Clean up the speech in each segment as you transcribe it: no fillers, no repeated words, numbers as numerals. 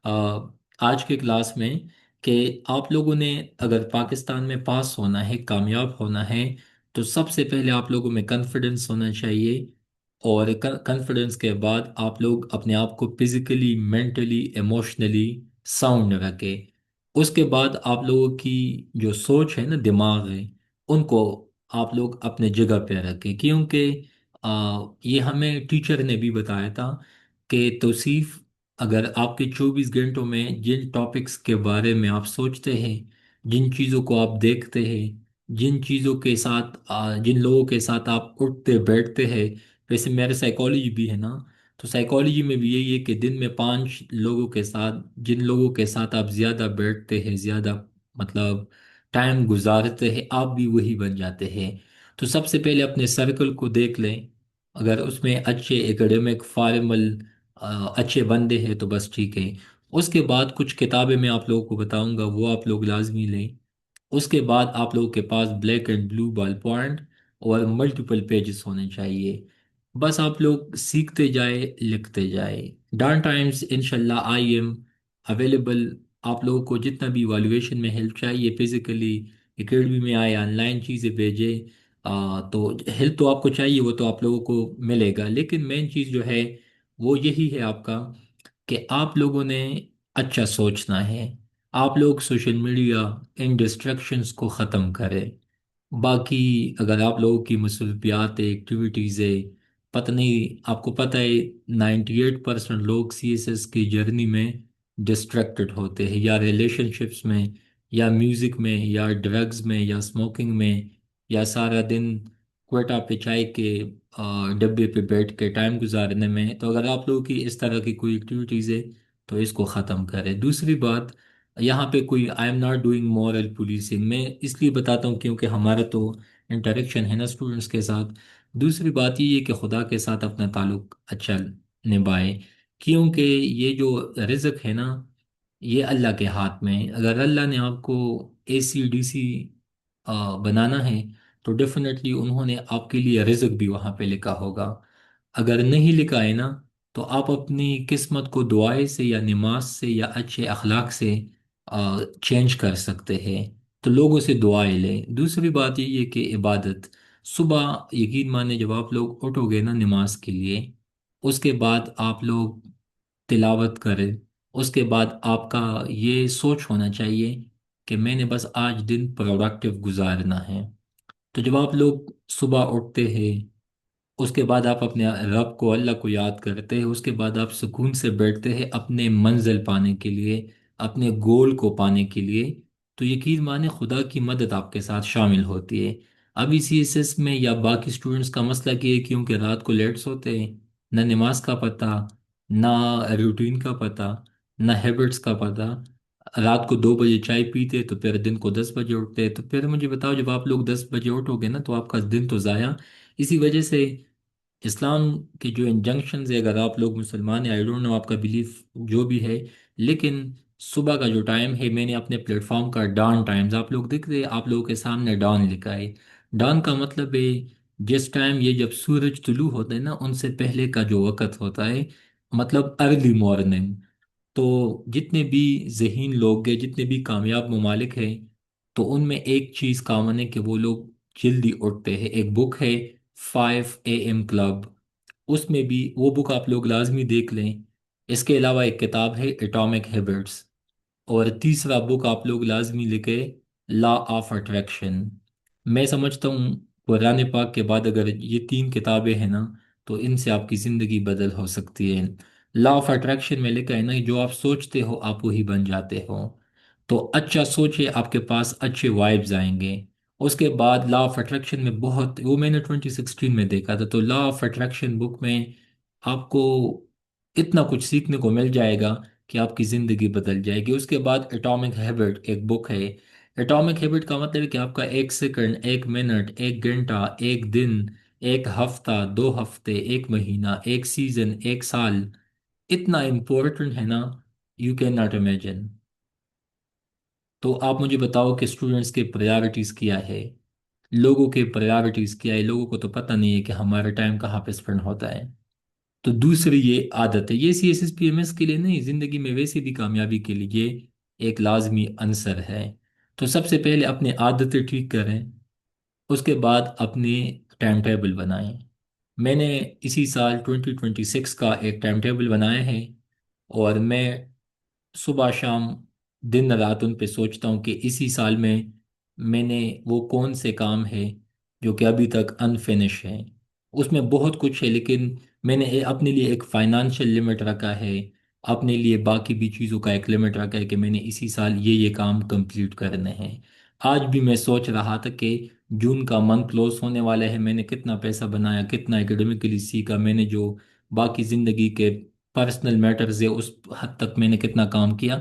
آ، آج کے کلاس میں کہ آپ لوگوں نے اگر پاکستان میں پاس ہونا ہے، کامیاب ہونا ہے، تو سب سے پہلے آپ لوگوں میں کانفیڈنس ہونا چاہیے، اور کانفیڈنس کے بعد آپ لوگ اپنے آپ کو فزیکلی، مینٹلی، ایموشنلی ساؤنڈ رکھیں۔ اس کے بعد آپ لوگوں کی جو سوچ ہے نا، دماغ ہے، ان کو آپ لوگ اپنے جگہ پہ رکھیں، کیونکہ یہ ہمیں ٹیچر نے بھی بتایا تھا کہ توصیف، اگر آپ کے 24 گھنٹوں میں جن ٹاپکس کے بارے میں آپ سوچتے ہیں، جن چیزوں کو آپ دیکھتے ہیں، جن چیزوں کے ساتھ جن لوگوں کے ساتھ آپ اٹھتے بیٹھتے ہیں، ویسے میرے سائیکالوجی بھی ہے نا، تو سائیکالوجی میں بھی یہی ہے کہ دن میں 5 لوگوں کے ساتھ، جن لوگوں کے ساتھ آپ زیادہ بیٹھتے ہیں، زیادہ مطلب ٹائم گزارتے ہیں، آپ بھی وہی بن جاتے ہیں۔ تو سب سے پہلے اپنے سرکل کو دیکھ لیں، اگر اس میں اچھے ایکڈیمک فارمل اچھے بندے ہیں تو بس ٹھیک ہے۔ اس کے بعد کچھ کتابیں میں آپ لوگوں کو بتاؤں گا، وہ آپ لوگ لازمی لیں۔ اس کے بعد آپ لوگوں کے پاس black and blue ball point اور ملٹیپل پیجز ہونے چاہیے۔ بس آپ لوگ سیکھتے جائے، لکھتے جائے۔ ڈان ٹائمز انشاءاللہ آئی ایم اویلیبل، آپ لوگوں کو جتنا بھی ایویلویشن میں ہیلپ چاہیے، فزیکلی اکیڈمی میں آئے، آن لائن چیزیں بھیجے، تو ہیلپ تو آپ کو چاہیے، وہ تو آپ لوگوں کو ملے گا، لیکن مین چیز جو ہے وہ یہی ہے آپ کا، کہ آپ لوگوں نے اچھا سوچنا ہے۔ آپ لوگ سوشل میڈیا ان ڈسٹریکشنز کو ختم کریں۔ باقی اگر آپ لوگوں کی مصروفیات ایکٹیویٹیز ہے، پتہ نہیں، آپ کو پتہ ہے 98% لوگ سی ایس ایس کی جرنی میں ڈسٹریکٹڈ ہوتے ہیں، یا ریلیشن شپس میں، یا میوزک میں، یا ڈرگز میں، یا اسموکنگ میں، یا سارا دن کوئٹہ پہ چائے کے ڈبے پہ بیٹھ کے ٹائم گزارنے میں۔ تو اگر آپ لوگوں کی اس طرح کی کوئی ایکٹیویٹیز ہے تو اس کو ختم کریں۔ دوسری بات، یہاں پہ کوئی I am not doing moral policing, میں اس لیے بتاتا ہوں کیونکہ ہمارا تو انٹریکشن ہے نا اسٹوڈنٹس کے ساتھ۔ دوسری بات یہ ہے کہ خدا کے ساتھ اپنا تعلق اچھا نبھائیں، کیونکہ یہ جو رزق ہے نا، یہ اللہ کے ہاتھ میں ہے۔ اگر اللہ نے آپ کو اے سی ڈی سی بنانا ہے تو ڈیفینیٹلی انہوں نے آپ کے لیے رزق بھی وہاں پہ لکھا ہوگا۔ اگر نہیں لکھا ہے نا، تو آپ اپنی قسمت کو دعائیں سے، یا نماز سے، یا اچھے اخلاق سے چینج کر سکتے ہیں۔ تو لوگوں سے دعائیں لیں۔ دوسری بات یہ ہے کہ عبادت، صبح یقین مانے جب آپ لوگ اٹھو گے نا نماز کے لیے، اس کے بعد آپ لوگ تلاوت کریں۔ اس کے بعد آپ کا یہ سوچ ہونا چاہیے کہ میں نے بس آج دن پروڈکٹیو گزارنا ہے۔ تو جب آپ لوگ صبح اٹھتے ہیں، اس کے بعد آپ اپنے رب کو، اللہ کو یاد کرتے ہیں، اس کے بعد آپ سکون سے بیٹھتے ہیں اپنے منزل پانے کے لیے، اپنے گول کو پانے کے لیے، تو یقین مانے خدا کی مدد آپ کے ساتھ شامل ہوتی ہے۔ ابھی سی ایس ایس میں یا باقی اسٹوڈنٹس کا مسئلہ کیا ہے، کیونکہ رات کو لیٹ سوتے ہیں، نہ نماز کا پتہ، نہ روٹین کا پتہ، نہ ہیبٹس کا پتہ، رات کو 2 بجے چائے پیتے تو پھر دن کو 10 بجے اٹھتے، تو پھر مجھے بتاؤ، جب آپ لوگ 10 بجے اٹھو گے نا تو آپ کا دن تو ضائع۔ اسی وجہ سے اسلام کے جو انجنکشنز ہے، اگر آپ لوگ مسلمان ہیں، آئی ڈونٹ نو آپ کا بلیف جو بھی ہے، لیکن صبح کا جو ٹائم ہے، میں نے اپنے پلیٹ فارم کا ڈان ٹائمز، آپ لوگ دیکھ رہے، آپ لوگوں کے سامنے ڈان لکھا ہے۔ ڈان کا مطلب ہے جس ٹائم، یہ جب سورج طلوع ہوتا ہے نا، ان سے پہلے کا جو وقت ہوتا ہے، مطلب ارلی مارننگ۔ تو جتنے بھی ذہین لوگ ہیں، جتنے بھی کامیاب ممالک ہیں، تو ان میں ایک چیز کامن ہے کہ وہ لوگ جلدی اٹھتے ہیں۔ ایک بک ہے 5 AM کلب، اس میں بھی وہ بک آپ لوگ لازمی دیکھ لیں۔ اس کے علاوہ ایک کتاب ہے اٹامک ہیبٹس، اور تیسرا بک آپ لوگ لازمی لکھے، لا آف اٹریکشن۔ میں سمجھتا ہوں قرآن پاک کے بعد اگر یہ 3 کتابیں ہیں نا، تو ان سے آپ کی زندگی بدل ہو سکتی ہے۔ لا آف اٹریکشن میں لکھا ہے نا، جو آپ سوچتے ہو آپ وہی بن جاتے ہو۔ تو اچھا سوچے، آپ کے پاس اچھے وائبز آئیں گے۔ اس کے بعد لا آف اٹریکشن میں بہت، وہ میں نے 2016 میں دیکھا تھا، تو لا آف اٹریکشن بک میں آپ کو اتنا کچھ سیکھنے کو مل جائے گا کہ آپ کی زندگی بدل جائے گی۔ اس کے بعد اٹامک ہیبٹ ایک بک ہے۔ اٹامک ہیبٹ کا مطلب ہے کہ آپ کا 1 سیکنڈ، 1 منٹ، 1 گھنٹہ، ایک دن، ایک ہفتہ، 2 ہفتے، 1 مہینہ، ایک سیزن، ایک سال، اتنا امپورٹنٹ ہے نا، یو کین ناٹ امیجن۔ تو آپ مجھے بتاؤ کہ اسٹوڈنٹس کے پریارٹیز کیا ہے، لوگوں کے پریارٹیز کیا ہے؟ لوگوں کو تو پتہ نہیں ہے کہ ہمارا ٹائم کہاں پہ اسپینڈ ہوتا ہے۔ تو دوسری یہ عادت ہے، یہ C S S P M S کے لیے نہیں، زندگی میں ویسے بھی کامیابی کے لیے ایک لازمی عنصر ہے۔ تو سب سے پہلے اپنے عادتیں ٹھیک کریں، اس کے بعد اپنے ٹائم ٹیبل بنائیں۔ میں نے اسی سال 2026 کا ایک ٹائم ٹیبل بنایا ہے، اور میں صبح شام دن رات ان پہ سوچتا ہوں کہ اسی سال میں نے وہ کون سے کام ہے جو کہ ابھی تک انفینش ہے۔ اس میں بہت کچھ ہے، لیکن میں نے اپنے لیے ایک فائنانشیل لمٹ رکھا ہے، اپنے لیے باقی بھی چیزوں کا ایک لمٹ رکھا ہے کہ میں نے اسی سال یہ کام کمپلیٹ کرنے ہیں۔ آج بھی میں سوچ رہا تھا کہ جون کا منتھ کلوز ہونے والا ہے، میں نے کتنا پیسہ بنایا، کتنا اکیڈمیکلی سیکھا، میں نے جو باقی زندگی کے پرسنل میٹرز ہے اس حد تک میں نے کتنا کام کیا۔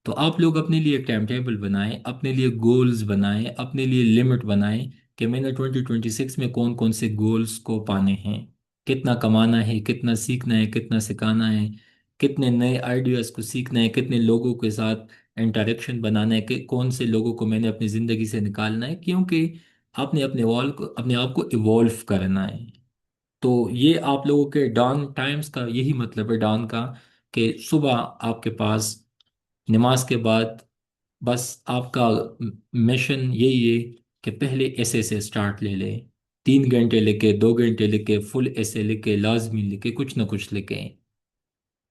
تو آپ لوگ اپنے لیے ایک ٹائم ٹیبل بنائیں، اپنے لیے گولز بنائیں، اپنے لیے لمٹ بنائیں کہ میں نے 2026 میں کون کون سے گولز کو پانے ہیں، کتنا کمانا ہے، کتنا سیکھنا ہے، کتنا سکھانا ہے، کتنے نئے آئیڈیاز کو سیکھنا ہے، کتنے لوگوں کے ساتھ انٹریکشن بنانا ہے، کہ کون سے لوگوں کو میں نے اپنی زندگی سے نکالنا ہے، کیونکہ آپ نے اپنے آپ کو ایوالو کرنا ہے۔ تو یہ آپ لوگوں کے ڈان ٹائمز کا یہی مطلب ہے، ڈان کا، کہ صبح آپ کے پاس نماز کے بعد بس آپ کا مشن یہی ہے کہ پہلے ایسے سے سٹارٹ لے لیں، 3 گھنٹے لکھے، 2 گھنٹے لکھے، فل ایسے لکھے، لازمی لکھے، کچھ نہ کچھ لکھیں۔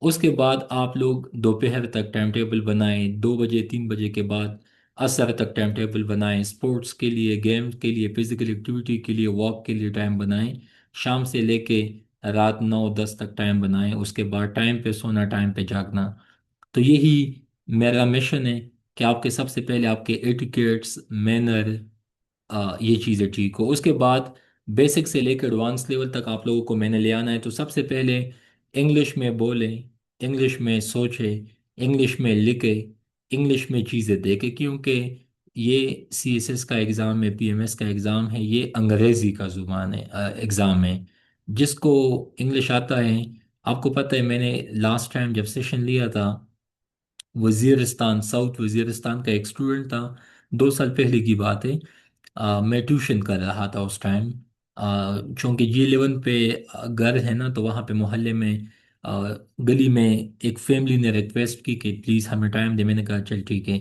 اس کے بعد آپ لوگ دوپہر تک ٹائم ٹیبل بنائیں، 2 بجے 3 بجے کے بعد عصر تک ٹائم ٹیبل بنائیں، سپورٹس کے لیے، گیمز کے لیے، فزیکل ایکٹیویٹی کے لیے، واک کے لیے ٹائم بنائیں، شام سے لے کے رات 9 10 تک ٹائم بنائیں، اس کے بعد ٹائم پہ سونا، ٹائم پہ جاگنا۔ تو یہی میرا مشن ہے کہ آپ کے سب سے پہلے آپ کے ایٹیکیٹس، مینر، یہ چیزیں ٹھیک ہو۔ اس کے بعد بیسک سے لے کے ایڈوانس لیول تک آپ لوگوں کو میں نے لے آنا ہے۔ تو سب سے پہلے انگلش میں بولیں، انگلش میں سوچیں، انگلش میں لکھیں، انگلش میں چیزیں دیکھیں، کیونکہ یہ سی ایس ایس کا ایگزام ہے، پی ایم ایس کا ایگزام ہے، یہ انگریزی کا زبان ہے، ایگزام ہے۔ جس کو انگلش آتا ہے، آپ کو پتہ ہے میں نے لاسٹ ٹائم جب سیشن لیا تھا، وزیرستان، ساؤتھ وزیرستان کا ایک اسٹوڈنٹ تھا، 2 سال پہلے کی بات ہے۔ میں ٹیوشن کر رہا تھا اس ٹائم، چونکہ G11 پہ گھر ہے نا، تو وہاں پہ محلے میں آ، گلی میں ایک فیملی نے ریکویسٹ کی کہ پلیز ہمیں ٹائم دے، میں نے کہا چل ٹھیک ہے۔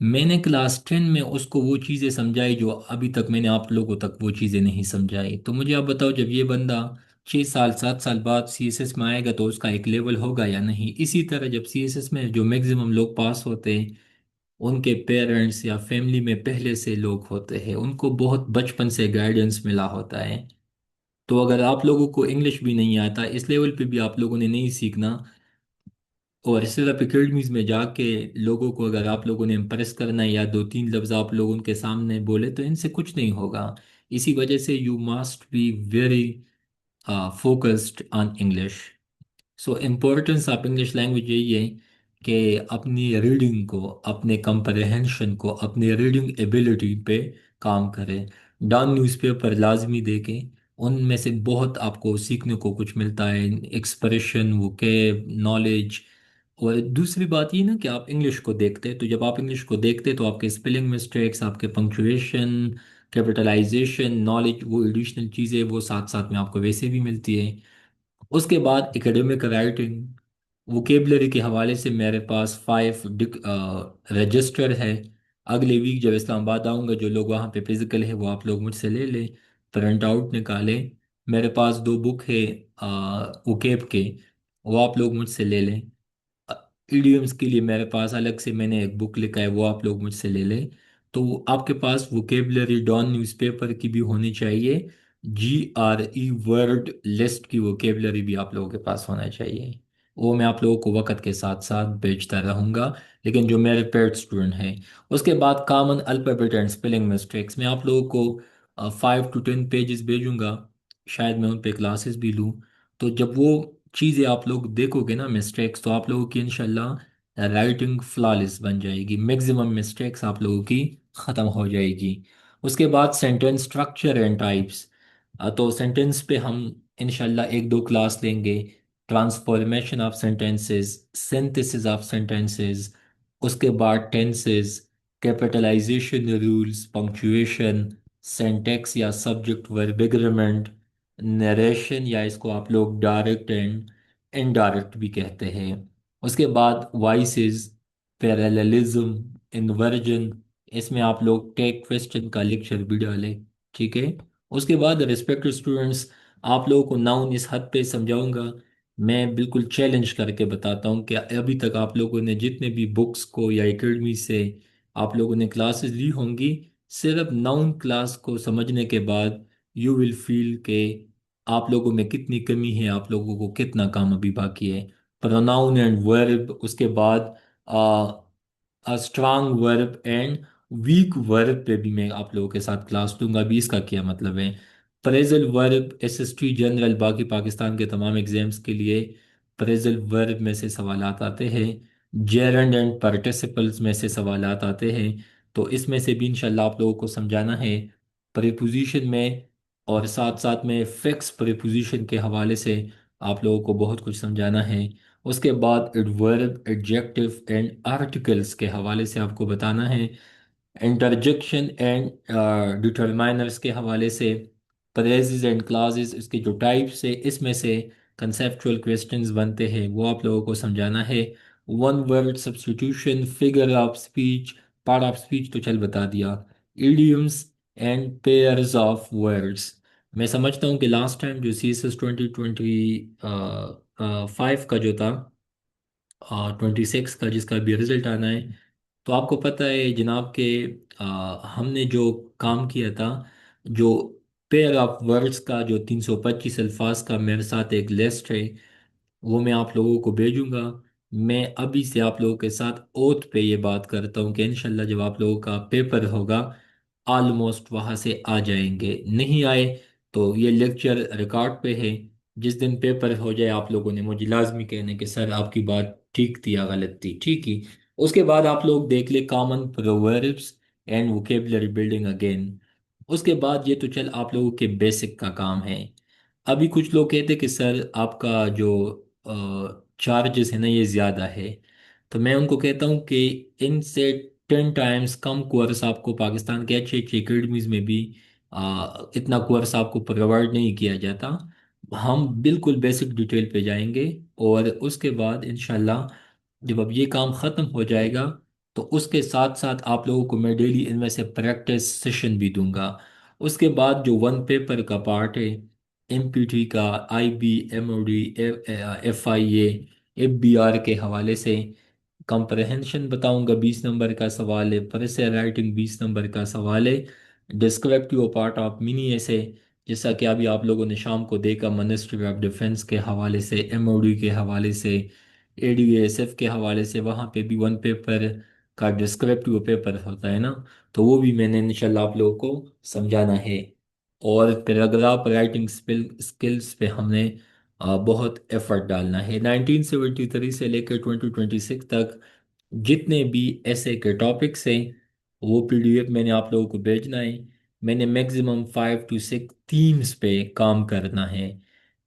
میں نے کلاس 10 میں اس کو وہ چیزیں سمجھائی جو ابھی تک میں نے آپ لوگوں تک وہ چیزیں نہیں سمجھائی۔ تو مجھے آپ بتاؤ، جب یہ بندہ 6 سال 7 سال بعد سی ایس ایس میں آئے گا تو اس کا ایک لیول ہوگا یا نہیں؟ اسی طرح جب سی ایس ایس میں جو میگزیمم لوگ پاس ہوتے ہیں، ان کے پیرنٹس یا فیملی میں پہلے سے لوگ ہوتے ہیں، ان کو بہت بچپن سے گائیڈنس ملا ہوتا ہے۔ تو اگر آپ لوگوں کو انگلش بھی نہیں آتا، اس لیول پہ بھی آپ لوگوں نے نہیں سیکھنا، اور صرف اکیڈمیز میں جا کے لوگوں کو اگر آپ لوگوں نے امپریس کرنا ہے یا 2 3 لفظ آپ لوگ ان کے سامنے بولے، تو ان سے کچھ نہیں ہوگا۔ اسی وجہ سے you must be very focused on English. So importance of English language یہی ہے کہ اپنی ریڈنگ کو، اپنے کمپریہنشن کو، اپنی ریڈنگ ایبیلٹی پہ کام کریں۔ ڈان نیوز پیپر لازمی دیکھیں، ان میں سے بہت آپ کو سیکھنے کو کچھ ملتا ہے، ایکسپریشن، وکیب، نالج۔ اور دوسری بات یہ نا کہ آپ انگلش کو دیکھتے، تو جب آپ انگلش کو دیکھتے تو آپ کے اسپیلنگ مسٹیکس، آپ کے پنکچویشن، کیپٹلائزیشن، نالج، وہ ایڈیشنل چیزیں وہ ساتھ ساتھ میں آپ کو ویسے بھی ملتی ہے۔ اس کے بعد اکیڈمک رائٹنگ، ووکیبلری کے حوالے سے میرے پاس 5 رجسٹر ہے۔ اگلے ویک جب اسلام آباد آؤں گا، جو لوگ وہاں پہ فزیکل ہے وہ آپ لوگ مجھ سے لے لیں، پرنٹ آؤٹ نکالیں۔ میرے پاس 2 بک ہے ووکیب کے، وہ آپ لوگ مجھ سے لے لیں۔ ایڈیومس کے لیے میرے پاس الگ سے میں نے ایک بک لکھا ہے، وہ آپ لوگ مجھ سے لے لیں۔ تو آپ کے پاس ووکیبلری ڈان نیوز پیپر کی بھی ہونی چاہیے، GRE ورڈ لسٹ کی ووکیبلری بھی آپ لوگوں کے پاس ہونا چاہیے۔ وہ میں آپ لوگوں کو وقت کے ساتھ ساتھ بیچتا رہوں گا، لیکن جو میرے پیڈ اسٹوڈنٹ ہیں۔ اس کے بعد common alphabet and spelling mistakes, میں آپ لوگوں کو 5 to 10 پیجز بھیجوں گا، شاید میں ان پہ کلاسز بھی لوں۔ تو جب وہ چیزیں آپ لوگ دیکھو گے نا، مسٹیکس، تو آپ لوگوں کی انشاءاللہ رائٹنگ فلالیس بن جائے گی، میگزیمم مسٹیکس آپ لوگوں کی ختم ہو جائے گی۔ اس کے بعد سینٹینس اسٹرکچر اینڈ ٹائپس، تو سینٹینس پہ ہم انشاءاللہ 1 2 کلاس لیں گے، transformation of sentences, synthesis of sentences, اس کے بعد tenses, capitalization rules, punctuation, syntax یا سبجیکٹ ورب ایگریمنٹ، نریشن یا اس کو آپ لوگ ڈائریکٹ اینڈ انڈائریکٹ بھی کہتے ہیں. اس کے بعد وائسز، پیراللزم، انورجن، اس میں آپ لوگ ٹیک کوشچن کا لیکچر بھی ڈالیں. ٹھیک ہے. اس کے بعد ریسپیکٹ اسٹوڈنٹس، آپ لوگوں کو ناؤن اس حد پہ سمجھاؤں گا، میں بالکل چیلنج کر کے بتاتا ہوں کہ ابھی تک آپ لوگوں نے جتنے بھی بکس کو یا اکیڈمی سے آپ لوگوں نے کلاسز لی ہوں گی، صرف ناؤن کلاس کو سمجھنے کے بعد یو ول فیل کہ آپ لوگوں میں کتنی کمی ہے، آپ لوگوں کو کتنا کام ابھی باقی ہے. پروناؤن اینڈ ورب، اس کے بعد اسٹرانگ ورب اینڈ ویک ورب پہ بھی میں آپ لوگوں کے ساتھ کلاس دوں گا. ابھی اس کا کیا مطلب ہے؟ پریزل ورب، ایس ایس ٹی جنرل، باقی پاکستان کے تمام ایگزامس کے لیے پریزل ورب میں سے سوالات آتے ہیں. جیرنڈ اینڈ پارٹیسپلز میں سے سوالات آتے ہیں. تو اس میں سے بھی انشاءاللہ آپ لوگوں کو سمجھانا ہے پریپوزیشن میں، اور ساتھ ساتھ میں فکس پریپوزیشن کے حوالے سے آپ لوگوں کو بہت کچھ سمجھانا ہے. اس کے بعد ایڈورب، ایڈجیکٹو اینڈ آرٹیکلس کے حوالے سے آپ کو بتانا ہے. انٹرجیکشن اینڈ ڈٹرمائنرز کے حوالے سے، پریزز اینڈ کلازز، اس کے جو ٹائپس ہے اس میں سے کنسیپچول کویسچنز بنتے ہیں وہ آپ لوگوں کو سمجھانا ہے. One word substitution, figure of speech, part of speech تو چل بتا دیا، idioms and pairs of words. میں سمجھتا ہوں کہ لاسٹ ٹائم جو سی ایس ایس 2025 کا جو تھا، 26 کا جس کا بھی رزلٹ آنا ہے، تو آپ کو پتہ ہے جناب کہ ہم نے جو کام کیا تھا، جو پیئر آف ورڈز کا جو 325 الفاظ کا میرے ساتھ ایک لسٹ ہے، وہ میں آپ لوگوں کو بھیجوں گا. میں ابھی سے آپ لوگوں کے ساتھ اوتھ پہ یہ بات کرتا ہوں کہ انشاءاللہ جب آپ لوگوں کا پیپر ہوگا آلموسٹ وہاں سے آ جائیں گے. نہیں آئے تو یہ لیکچر ریکارڈ پہ ہے، جس دن پیپر ہو جائے آپ لوگوں نے مجھے لازمی کہنے کہ سر آپ کی بات ٹھیک تھی یا غلط تھی. ٹھیک ہی. اس کے بعد آپ لوگ دیکھ لیں common proverbs and vocabulary building again. اس کے بعد یہ تو چل آپ لوگوں کے بیسک کا کام ہے. ابھی کچھ لوگ کہتے کہ سر آپ کا جو چارجز ہے نا یہ زیادہ ہے، تو میں ان کو کہتا ہوں کہ ان سے 10 ٹائمز کم کورس آپ کو پاکستان کے اچھے اچھے اکیڈمیز میں بھی اتنا کورس آپ کو پرووائڈ نہیں کیا جاتا. ہم بالکل بیسک ڈیٹیل پہ جائیں گے، اور اس کے بعد انشاءاللہ جب اب یہ کام ختم ہو جائے گا تو اس کے ساتھ ساتھ آپ لوگوں کو میں ڈیلی ان میں سے پریکٹس سیشن بھی دوں گا. اس کے بعد جو ون پیپر کا پارٹ ہے، ایم پی ٹی کا، I B, M O D, F I A, F B R کے حوالے سے کمپریہنشن بتاؤں گا، 20 نمبر کا سوال ہے. پریسر رائٹنگ 20 نمبر کا سوال ہے. ڈسکرپٹیو پارٹ آف منی ایسے، جیسا کہ ابھی آپ لوگوں نے شام کو دیکھا منسٹری آف ڈیفنس کے حوالے سے، ایم او ڈی کے حوالے سے، اے ڈی ایس ایف کے حوالے سے، وہاں پہ بھی ون پیپر کا ڈسکرپٹیو پیپر ہوتا ہے نا، تو وہ بھی میں نے انشاءاللہ آپ لوگوں کو سمجھانا ہے. اور پیراگراف رائٹنگ سکلز پہ ہم نے بہت ایفرٹ ڈالنا ہے. 1973 سے لے کے 2026 تک جتنے بھی ایسے کے ٹاپکس ہیں وہ پی ڈی ایف میں نے آپ لوگوں کو بھیجنا ہے. میں نے میکزیمم 5 to 6 تھیمز پہ کام کرنا ہے.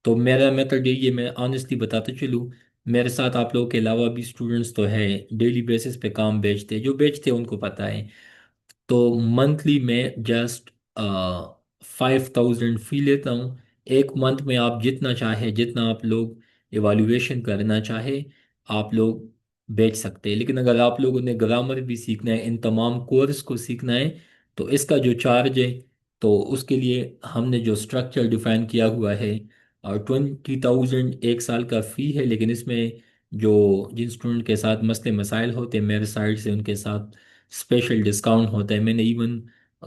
تو میرا میتھڈ یہی ہے، میں آنےسٹلی بتاتا چلوں، میرے ساتھ آپ لوگوں کے علاوہ بھی اسٹوڈنٹس تو ہے ڈیلی بیسس پہ کام بیچتے، جو بیچتے ہیں ان کو پتہ ہے. تو منتھلی میں جسٹ 5,000 فی لیتا ہوں. ایک منتھ میں آپ جتنا چاہے، جتنا آپ لوگ ایوالویشن کرنا چاہے آپ لوگ بیچ سکتے ہیں. لیکن اگر آپ لوگوں نے گرامر بھی سیکھنا ہے، ان تمام کورس کو سیکھنا ہے، تو اس کا جو چارج ہے، تو اس کے لیے ہم نے جو اسٹرکچر ڈیفائن کیا ہوا ہے، اور 20,000 ایک سال کا فی ہے. لیکن اس میں جو جن اسٹوڈنٹ کے ساتھ مسئلے مسائل ہوتے ہیں میرے سائڈ سے ان کے ساتھ اسپیشل ڈسکاؤنٹ ہوتا ہے. میں نے ایون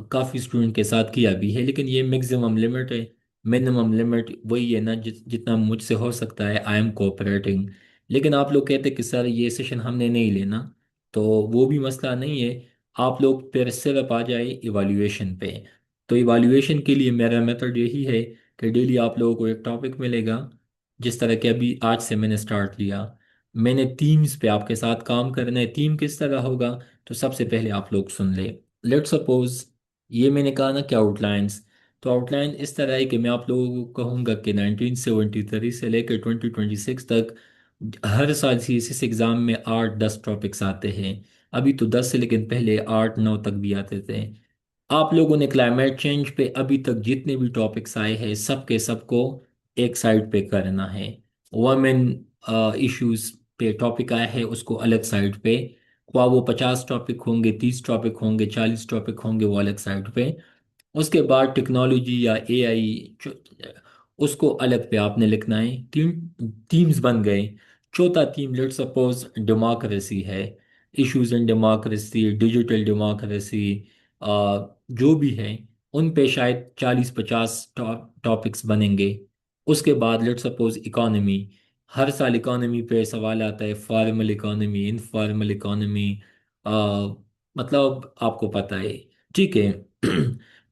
کافی اسٹوڈنٹ کے ساتھ کیا بھی ہے، لیکن یہ میکسیمم لمٹ ہے. منیمم لمٹ وہی ہے نا، جتنا مجھ سے ہو سکتا ہے آئی ایم کوآپریٹنگ. لیکن آپ لوگ کہتے کہ سر یہ سیشن ہم نے نہیں لینا، تو وہ بھی مسئلہ نہیں ہے. آپ لوگ پھر صرف آ جائے ایوالویشن پہ. تو ایوالویشن کے لیے میرا میتھڈ یہی ہے کہ ڈیلی آپ لوگوں کو ایک ٹاپک ملے گا، جس طرح کہ ابھی آج سے میں نے سٹارٹ لیا. میں نے تھیمز پہ آپ کے ساتھ کام کرنا ہے. تھیم کس طرح ہوگا؟ تو سب سے پہلے آپ لوگ سن لیں. لیٹ سپوز یہ میں نے کہا نا کہ آؤٹ لائنس، تو آؤٹ لائن اس طرح ہے کہ میں آپ لوگوں کو کہوں گا کہ 1973 سے لے کے 2026 تک ہر سال سی ایس ایس ایگزام میں 8-10 ٹاپکس آتے ہیں. ابھی تو 10 سے، لیکن پہلے 8-9 تک بھی آتے تھے. آپ لوگوں نے کلائمیٹ چینج پہ ابھی تک جتنے بھی ٹاپکس آئے ہیں سب کے سب کو ایک سائڈ پہ کرنا ہے. وومن ایشوز پہ ٹاپک آیا ہے اس کو الگ سائڈ پہ. خواہ وہ 50 ٹاپک ہوں گے، 30 ٹاپک ہوں گے، 40 ٹاپک ہوں گے، وہ الگ سائڈ پہ. اس کے بعد ٹیکنالوجی یا اے آئی اس کو الگ پہ آپ نے لکھنا ہے. ٹیمز بن گئے. چوتھا تھیم لیٹ سپوز ڈیموکریسی ہے. Issues in democracy, digital democracy, جو بھی ہے ان پہ شاید 40 50 ٹاپکس بنیں گے. اس کے بعد لیٹ سپوز اکانومی. ہر سال اکانومی پہ سوال آتا ہے، فارمل اکانومی، انفارمل اکانومی، مطلب آپ کو پتہ ہے. ٹھیک ہے.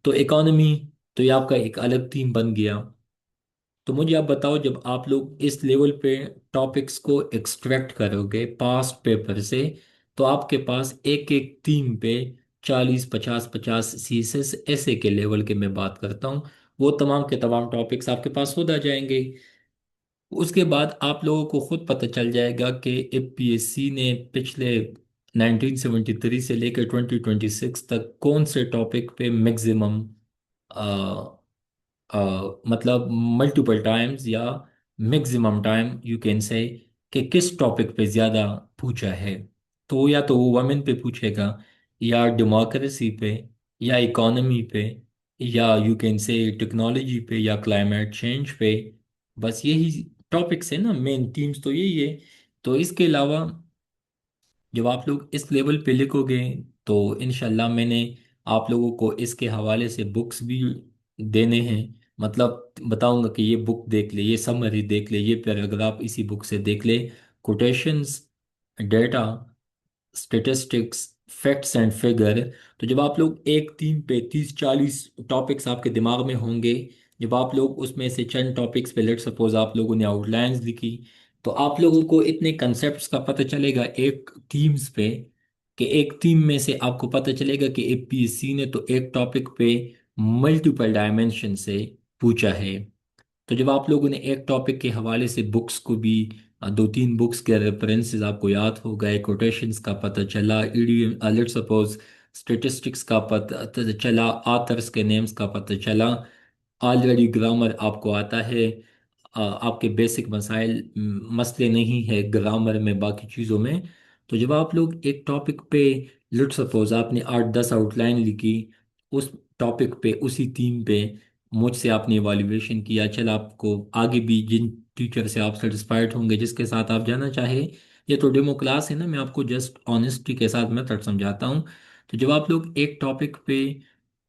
تو اکانومی، تو یہ آپ کا ایک الگ تھیم بن گیا. تو مجھے آپ بتاؤ، جب آپ لوگ اس لیول پہ ٹاپکس کو ایکسٹریکٹ کرو گے پاسٹ پیپر سے، تو آپ کے پاس ایک ایک تھیم پہ 40 50 50 سیسز ایسے کے لیول کے میں بات کرتا ہوں، وہ تمام کے تمام ٹاپکس آپ کے پاس ہوتا جائیں گے. اس کے بعد آپ لوگوں کو خود پتہ چل جائے گا کہ اے پی ایس سی نے پچھلے 1973 سے لے کے 2026 تک کون سے ٹاپک پہ میگزیمم مطلب ملٹیپل ٹائمز یا maximum time you can say کہ کس ٹاپک پہ زیادہ پوچھا ہے. تو یا تو وہ وومن پہ پوچھے گا، یا ڈیموکریسی پہ، یا اکانومی پہ، یا یو کین سے ٹیکنالوجی پہ، یا کلائمیٹ چینج پہ. بس یہی ٹاپکس ہے نا، مین تھیمز تو یہی ہے. تو اس کے علاوہ جب آپ لوگ اس لیول پہ لکھو گے تو انشاءاللہ میں نے آپ لوگوں کو اس کے حوالے سے بکس بھی دینے ہیں. مطلب بتاؤں گا کہ یہ بک دیکھ لے، یہ سمری دیکھ لے، یہ پیراگراف اسی بک سے دیکھ لے. Quotations, data, statistics, facts and figure. تو جب آپ لوگ ایک تھیم پہ 30 40 ٹاپکس آپ کے دماغ میں ہوں گے، جب آپ لوگ اس میں سے چند ٹاپکس پہ لیٹ سپوز آپ لوگوں نے آؤٹ لائنز لکھی، تو آپ لوگوں کو اتنے کنسیپٹس کا پتہ چلے گا ایک تھیمز پہ، کہ ایک تھیم میں سے آپ کو پتہ چلے گا کہ اے پی ایس سی نے تو ایک ٹاپک پہ ملٹیپل ڈائمینشن سے پوچھا ہے. تو جب آپ لوگوں نے ایک ٹاپک کے حوالے سے بکس کو بھی 2 3 بکس کے ریفرنسز آپ کو یاد ہو گئے، کوٹیشنز کا پتہ چلا، ایڈیم لیٹ سپوز اسٹیٹسٹکس کا پتہ چلا، آتھرس کے نیمز کا پتہ چلا، آلریڈی گرامر آپ کو آتا ہے. آپ کے بیسک مسائل مسئلے نہیں ہے گرامر میں، باقی چیزوں میں. تو جب آپ لوگ ایک ٹاپک پہ لیٹ سپوز آپ نے 8 10 آؤٹ لائن لکھی اس ٹاپک پہ، اسی تھیم پہ، مجھ سے آپ نے ایویلیویشن کیا، چل آپ کو آگے بھی جن ٹیچر سے آپ سیٹسفائڈ ہوں گے، جس کے ساتھ آپ جانا چاہے. یہ تو ڈیمو کلاس ہے نا، میں آپ کو جسٹ آنےسٹی کے ساتھ میتھڈ سمجھاتا ہوں. تو جب آپ لوگ ایک ٹاپک پہ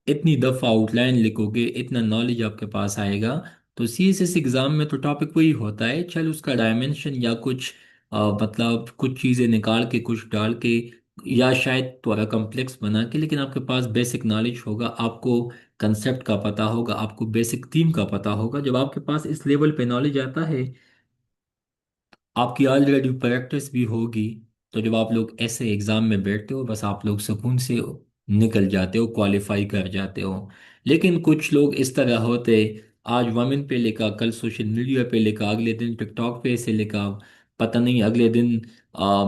اتنی دفعہ آؤٹ لائن لکھو گے، اتنا نالج آپ کے پاس آئے گا. تو سی ایس ایس ایگزام میں تو ٹاپک وہی ہوتا ہے، چل اس کا ڈائمنشن یا کچھ مطلب کچھ چیزیں نکال کے کچھ ڈال کے، یا شاید تھوڑا کمپلیکس بنا کے، لیکن آپ کے پاس بیسک نالج ہوگا، آپ کو کنسیپٹ کا پتہ ہوگا، آپ کو بیسک تھیم کا پتہ ہوگا. جب آپ کے پاس اس لیول پہ نالج آتا ہے، آپ کی آلریڈی پریکٹس بھی ہوگی، تو جب آپ لوگ ایسے ایگزام میں بیٹھتے ہو بس آپ لوگ سکون سے نکل جاتے ہو، کوالیفائی کر جاتے ہو. لیکن کچھ لوگ اس طرح ہوتے، آج وومن پہ لکھا، کل سوشل میڈیا پہ لکھا، اگلے دن ٹک ٹاک پہ ایسے لکھا، پتہ نہیں اگلے دن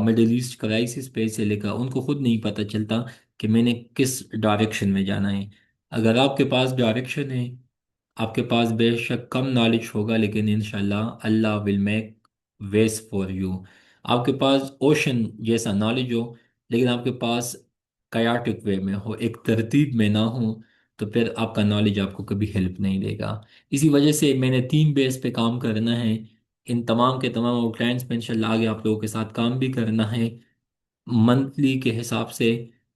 مڈل ایسٹ کرائسس پہ ایسے لکھا. ان کو خود نہیں پتہ چلتا کہ میں نے کس ڈائریکشن میں جانا ہے. اگر آپ کے پاس ڈائریکشن ہے، آپ کے پاس بے شک کم نالج ہوگا، لیکن انشاءاللہ Allah will make ways for you. آپ کے پاس اوشن جیسا نالج ہو، لیکن آپ کے پاس کیاٹک وے میں ہو، ایک ترتیب میں نہ ہو، تو پھر آپ کا نالج آپ کو کبھی ہیلپ نہیں دے گا. اسی وجہ سے میں نے 3 بیس پہ کام کرنا ہے. ان تمام کے تمام آؤٹ لائنس پہ انشاءاللہ آگے آپ لوگوں کے ساتھ کام بھی کرنا ہے. منتھلی کے حساب سے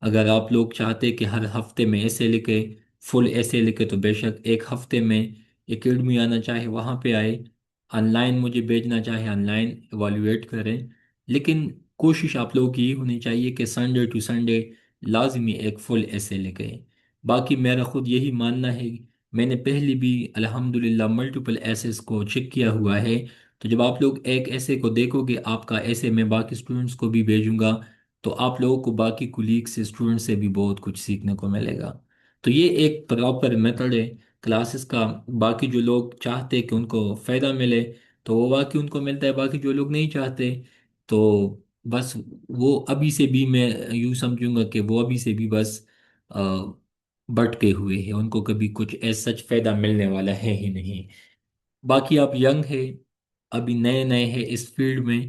اگر آپ لوگ چاہتے کہ ہر ہفتے میں ایسے لکھے، فل ایسے لکھے، تو بے شک ایک ہفتے میں اکیڈمی آنا چاہے وہاں پہ آئے، آن لائن مجھے بھیجنا چاہے آن لائن ایوالویٹ کریں. لیکن کوشش آپ لوگوں کی یہ ہونی چاہیے کہ سنڈے ٹو سنڈے لازمی ایک فل ایسے لکھیں. باقی میرا خود یہی ماننا ہے، میں نے پہلے بھی الحمدللہ ملٹیپل ایسز کو چیک کیا ہوا ہے. تو جب آپ لوگ ایک ایسے کو دیکھو گے، آپ کا ایسے میں باقی اسٹوڈنٹس کو بھی بھیجوں گا، تو آپ لوگوں کو باقی کولیگ سے، اسٹوڈنٹ سے بھی بہت کچھ سیکھنے کو ملے گا. تو یہ ایک پراپر میتھڈ ہے کلاسز کا. باقی جو لوگ چاہتے کہ ان کو فائدہ ملے تو وہ باقی ان کو ملتا ہے، باقی جو لوگ نہیں چاہتے تو بس وہ ابھی سے بھی میں یوں سمجھوں گا کہ وہ ابھی سے بھی بس بٹکے ہوئے ہیں، ان کو کبھی کچھ ایسا سچ فائدہ ملنے والا ہے ہی نہیں۔ باقی آپ ینگ ہے، ابھی نئے نئے ہیں اس فیلڈ میں،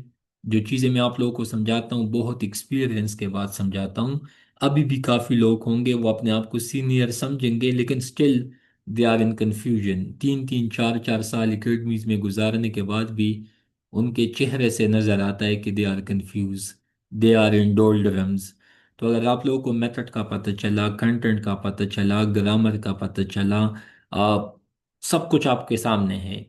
جو چیزیں میں آپ لوگوں کو سمجھاتا ہوں بہت ایکسپیرینس کے بعد سمجھاتا ہوں۔ ابھی بھی کافی لوگ ہوں گے وہ اپنے آپ کو سینئر سمجھیں گے، لیکن still they are in confusion, تین تین چار چار سال اکیڈمیز میں گزارنے کے بعد بھی ان کے چہرے سے نظر آتا ہے کہ they are confused, they are in doldrums. تو اگر آپ لوگوں کو میتھڈ کا پتہ چلا، کنٹینٹ کا پتہ چلا، گرامر کا پتہ چلا، آپ سب کچھ آپ کے سامنے ہے،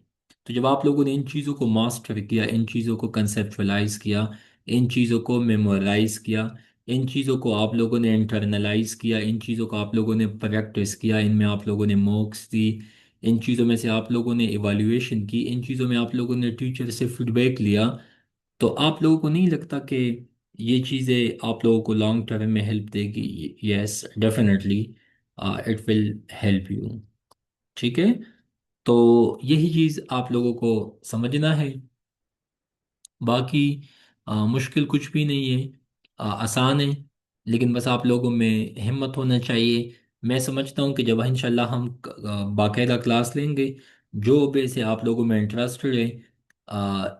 تو جب آپ لوگوں نے ان چیزوں کو ماسٹر کیا، ان چیزوں کو کنسیپچولائز کیا، ان چیزوں کو میمورائز کیا، ان چیزوں کو آپ لوگوں نے انٹرنلائز کیا، ان چیزوں کو آپ لوگوں نے پریکٹس کیا، ان میں آپ لوگوں نے موکس دی، ان چیزوں میں سے آپ لوگوں نے ایویلیویشن کی، ان چیزوں میں آپ لوگوں نے ٹیچر سے فیڈ بیک لیا، تو آپ لوگوں کو نہیں لگتا کہ یہ چیزیں آپ لوگوں کو لانگ ٹرم میں ہیلپ دے گی؟ Yes definitely it will help you, ٹھیک ہے؟ تو یہی چیز آپ لوگوں کو سمجھنا ہے۔ باقی مشکل کچھ بھی نہیں ہے، آسان ہے، لیکن بس آپ لوگوں میں ہمت ہونا چاہیے۔ میں سمجھتا ہوں کہ جب انشاءاللہ ہم باقاعدہ کلاس لیں گے، جو بے سے آپ لوگوں میں انٹرسٹڈ ہے،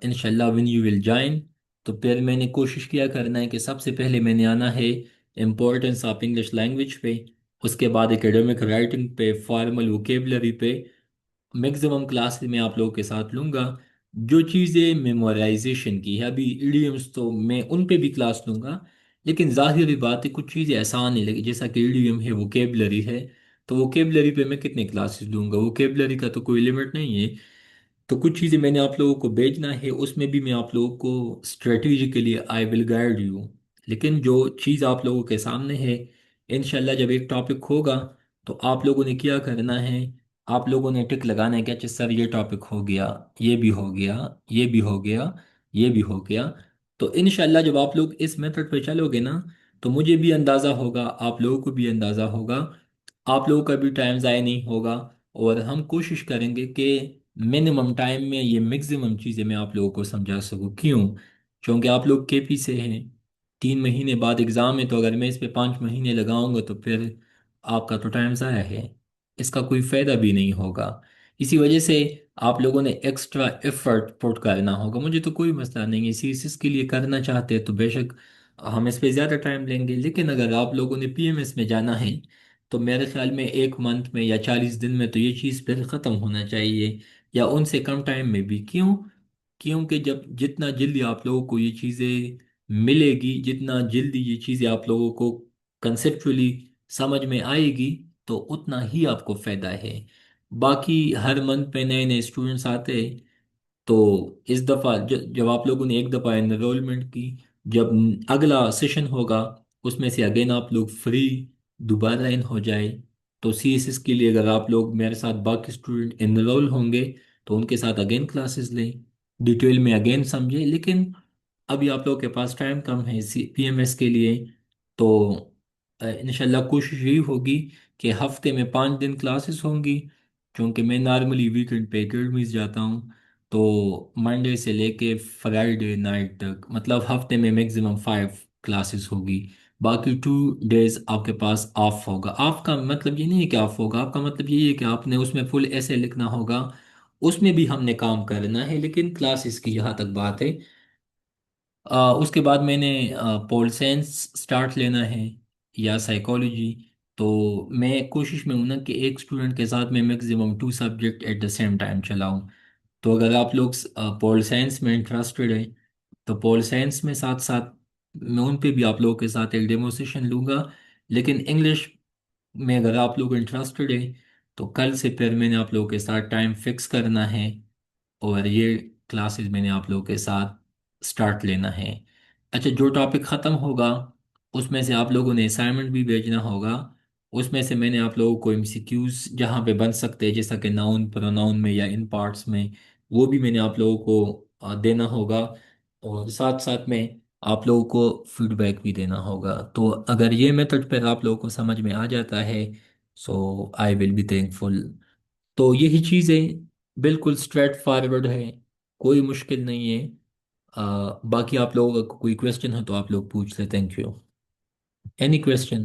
انشاءاللہ وین یو ول جوائن، تو پھر میں نے کوشش کیا کرنا ہے کہ سب سے پہلے میں نے آنا ہے امپورٹنس آف انگلش لینگویج پہ، اس کے بعد اکیڈمک رائٹنگ پہ، فارمل ووکیبلری پہ، میکزیمم کلاس میں آپ لوگوں کے ساتھ لوں گا۔ جو چیزیں میمورائزیشن کی ہے، ابھی ایڈیمس تو میں ان پہ بھی کلاس لوں گا، لیکن ظاہری بات ہے کچھ چیزیں آسان ہیں، لیکن جیسا کہ ایڈیم ہے، ووکیبلری ہے، تو ووکیبلری پہ میں کتنے کلاسز لوں گا؟ ووکیبلری کا تو کوئی لمٹ نہیں ہے۔ تو کچھ چیزیں میں نے آپ لوگوں کو بھیجنا ہے، اس میں بھی میں آپ لوگوں کو strategically I will guide you, لیکن جو چیز آپ لوگوں کے سامنے ہے، انشاءاللہ جب ایک ٹاپک ہوگا تو آپ لوگوں نے کیا کرنا ہے، آپ لوگوں نے ٹک لگانا ہے کہ اچھا سر یہ ٹاپک ہو گیا، یہ بھی ہو گیا، یہ بھی ہو گیا، یہ بھی ہو گیا۔ تو انشاءاللہ جب آپ لوگ اس میتھڈ پہ چلو گے نا، تو مجھے بھی اندازہ ہوگا، آپ لوگوں کو بھی اندازہ ہوگا، آپ لوگوں کا بھی ٹائم ضائع نہیں ہوگا، اور ہم کوشش کریں گے کہ منیمم ٹائم میں یہ میکزیمم چیزیں میں آپ لوگوں کو سمجھا سکوں۔ کیوں؟ کیونکہ آپ لوگ کے پی سے ہیں، 3 مہینے بعد ایگزام ہے، تو اگر میں اس پہ 5 مہینے لگاؤں گا تو پھر آپ کا تو ٹائم ضائع ہے، اس کا کوئی فائدہ بھی نہیں ہوگا۔ اسی وجہ سے آپ لوگوں نے ایکسٹرا ایفرٹ پٹ کرنا ہوگا، مجھے تو کوئی مسئلہ نہیں ہے، سی ایس ایس کے لیے کرنا چاہتے ہیں تو بے شک ہم اس پہ زیادہ ٹائم لیں گے، لیکن اگر آپ لوگوں نے پی ایم ایس میں جانا ہے تو میرے خیال میں 1 منتھ میں یا 40 دن میں تو یہ چیز پھر ختم ہونا چاہیے، یا ان سے کم ٹائم میں بھی۔ کیوں؟ کیونکہ جب جتنا جلدی آپ لوگوں کو یہ چیزیں ملے گی، جتنا جلدی یہ چیزیں آپ لوگوں کو کنسپچولی سمجھ میں آئے گی، تو اتنا ہی آپ کو فائدہ ہے۔ باقی ہر منتھ میں نئے نئے اسٹوڈنٹس آتے ہیں، تو اس دفعہ جب آپ لوگوں نے ایک دفعہ انرولمنٹ کی، جب اگلا سیشن ہوگا اس میں سے اگین آپ لوگ فری دوبارہ ان ہو جائے، تو سی ایس ایس کے لیے اگر آپ لوگ میرے ساتھ باقی اسٹوڈنٹ انرول ہوں گے تو ان کے ساتھ اگین کلاسز لیں، ڈیٹیل میں اگین سمجھیں، لیکن ابھی آپ لوگوں کے پاس ٹائم کم ہے سی پی ایم ایس کے لیے، تو انشاءاللہ کوشش یہی ہوگی کہ ہفتے میں 5 دن کلاسز ہوں گی، کیونکہ میں نارملی ویکینڈ پہ اکیڈمیز جاتا ہوں، تو منڈے سے لے کے فرائیڈے نائٹ تک، مطلب ہفتے میں میکزیمم 5 کلاسز ہوگی، باقی 2 ڈیز آپ کے پاس آف ہوگا۔ آف کا مطلب یہ نہیں ہے کہ آف ہوگا، آپ کا مطلب یہ ہے کہ آپ نے اس میں فل ایسے لکھنا ہوگا، اس میں بھی ہم نے کام کرنا ہے، لیکن کلاسز کی یہاں تک بات ہے۔ اس کے بعد میں نے پول سائنس سٹارٹ لینا ہے یا سائیکالوجی، تو میں کوشش میں ہوں نا کہ ایک اسٹوڈنٹ کے ساتھ میں maximum 2 subject at the same time چلاؤں۔ تو اگر آپ لوگ پول سائنس میں انٹرسٹڈ ہیں تو پول سائنس میں ساتھ ساتھ میں ان پہ بھی آپ لوگوں کے ساتھ ایک ڈیمو سیشن لوں گا، لیکن انگلش میں اگر آپ لوگ انٹرسٹڈ ہیں تو کل سے پھر میں نے آپ لوگوں کے ساتھ ٹائم فکس کرنا ہے، اور یہ کلاسز میں نے آپ لوگوں کے ساتھ سٹارٹ لینا ہے۔ اچھا، جو ٹاپک ختم ہوگا اس میں سے آپ لوگوں نے اسائنمنٹ بھی بھیجنا ہوگا، اس میں سے میں نے آپ لوگوں کو ایم سی کیوز جہاں پہ بن سکتے ہیں جیسا کہ ناؤن پروناؤن میں یا ان پارٹس میں، وہ بھی میں نے آپ لوگوں کو دینا ہوگا، اور ساتھ ساتھ میں آپ لوگوں کو فیڈ بیک بھی دینا ہوگا۔ تو اگر یہ میتھڈ پہ آپ لوگوں کو سمجھ میں آ جاتا ہے، سو آئی ول بی تھینک فل۔ تو یہی چیزیں بالکل اسٹریٹ فارورڈ ہے، کوئی مشکل نہیں ہے۔ باقی آپ لوگوں کا کوئی کوشچن ہے تو آپ لوگ پوچھ لیں، تھینک یو۔ Any question?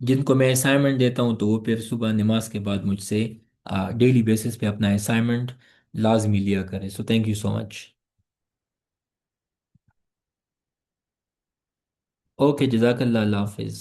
جن کو میں اسائنمنٹ دیتا ہوں تو وہ پھر صبح نماز کے بعد مجھ سے ڈیلی بیسس پہ اپنا اسائنمنٹ لازمی لیا کرے. So thank you so much. Okay جزاک اللہ. اللہ حافظ.